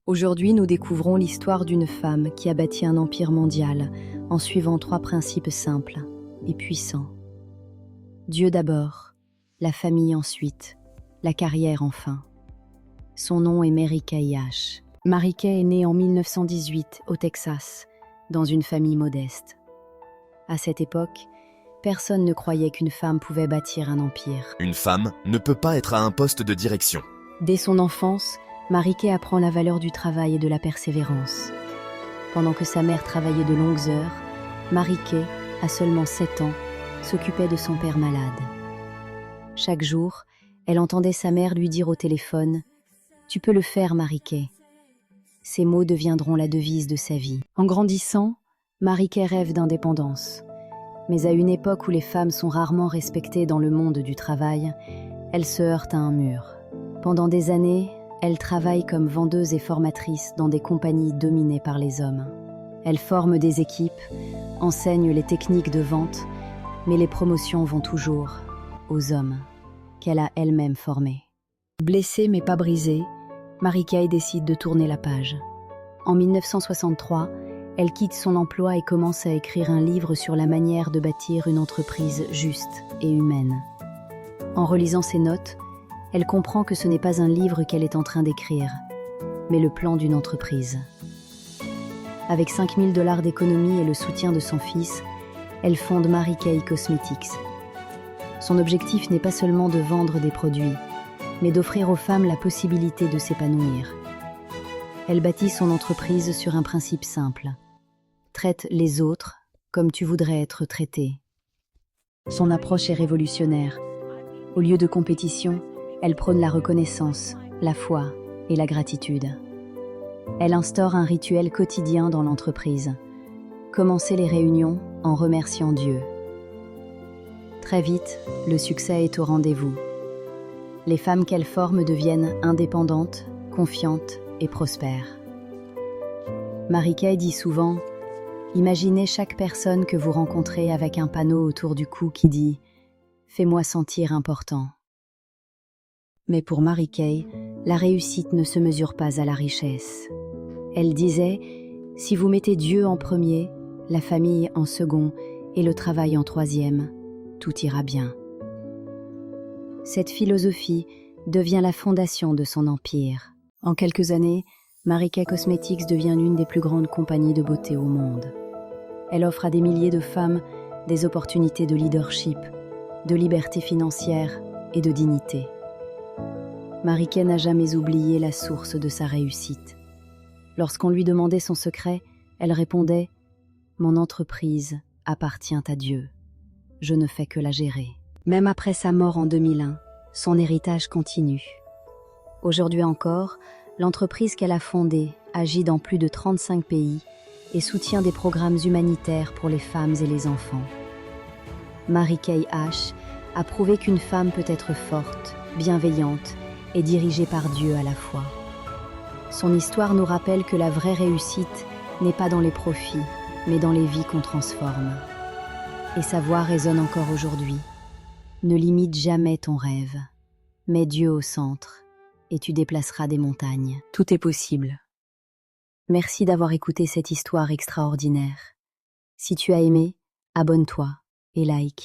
Aujourd'hui, nous découvrons l'histoire d'une femme qui a bâti un empire mondial en suivant 3 principes simples et puissants. Dieu d'abord, la famille ensuite, la carrière enfin. Son nom est Mary Kay Ash. Mary Kay est née en 1918 au Texas, dans une famille modeste. À cette époque, personne ne croyait qu'une femme pouvait bâtir un empire. Une femme ne peut pas être à un poste de direction. Dès son enfance, Mary Kay apprend la valeur du travail et de la persévérance. Pendant que sa mère travaillait de longues heures, Mary Kay, à seulement 7 ans, s'occupait de son père malade. Chaque jour, elle entendait sa mère lui dire au téléphone « Tu peux le faire, Mary Kay ». Ces mots deviendront la devise de sa vie. En grandissant, Mary Kay rêve d'indépendance. Mais à une époque où les femmes sont rarement respectées dans le monde du travail, elle se heurte à un mur. Pendant des années, elle travaille comme vendeuse et formatrice dans des compagnies dominées par les hommes. Elle forme des équipes, enseigne les techniques de vente, mais les promotions vont toujours aux hommes qu'elle a elle-même formés. Blessée mais pas brisée, Mary Kay décide de tourner la page. En 1963, elle quitte son emploi et commence à écrire un livre sur la manière de bâtir une entreprise juste et humaine. En relisant ses notes, elle comprend que ce n'est pas un livre qu'elle est en train d'écrire, mais le plan d'une entreprise. Avec $5 000 d'économie et le soutien de son fils, elle fonde Mary Kay Cosmetics. Son objectif n'est pas seulement de vendre des produits, mais d'offrir aux femmes la possibilité de s'épanouir. Elle bâtit son entreprise sur un principe simple. Traite les autres comme tu voudrais être traité. Son approche est révolutionnaire. Au lieu de compétition, elle prône la reconnaissance, la foi et la gratitude. Elle instaure un rituel quotidien dans l'entreprise. Commencer les réunions en remerciant Dieu. Très vite, le succès est au rendez-vous. Les femmes qu'elle forme deviennent indépendantes, confiantes et prospères. Mary Kay dit souvent « Imaginez chaque personne que vous rencontrez avec un panneau autour du cou qui dit « Fais-moi sentir important ». Mais pour Mary Kay, la réussite ne se mesure pas à la richesse. Elle disait « Si vous mettez Dieu en premier, la famille en second et le travail en troisième, tout ira bien ». Cette philosophie devient la fondation de son empire. En quelques années, Mary Kay Cosmetics devient l'une des plus grandes compagnies de beauté au monde. Elle offre à des milliers de femmes des opportunités de leadership, de liberté financière et de dignité. Mary Kay n'a jamais oublié la source de sa réussite. Lorsqu'on lui demandait son secret, elle répondait « Mon entreprise appartient à Dieu. Je ne fais que la gérer ». Même après sa mort en 2001, son héritage continue. Aujourd'hui encore, l'entreprise qu'elle a fondée agit dans plus de 35 pays et soutient des programmes humanitaires pour les femmes et les enfants. Mary Kay Ash a prouvé qu'une femme peut être forte, bienveillante et dirigée par Dieu à la fois. Son histoire nous rappelle que la vraie réussite n'est pas dans les profits, mais dans les vies qu'on transforme. Et sa voix résonne encore aujourd'hui. Ne limite jamais ton rêve. Mets Dieu au centre et tu déplaceras des montagnes. Tout est possible. Merci d'avoir écouté cette histoire extraordinaire. Si tu as aimé, abonne-toi et like.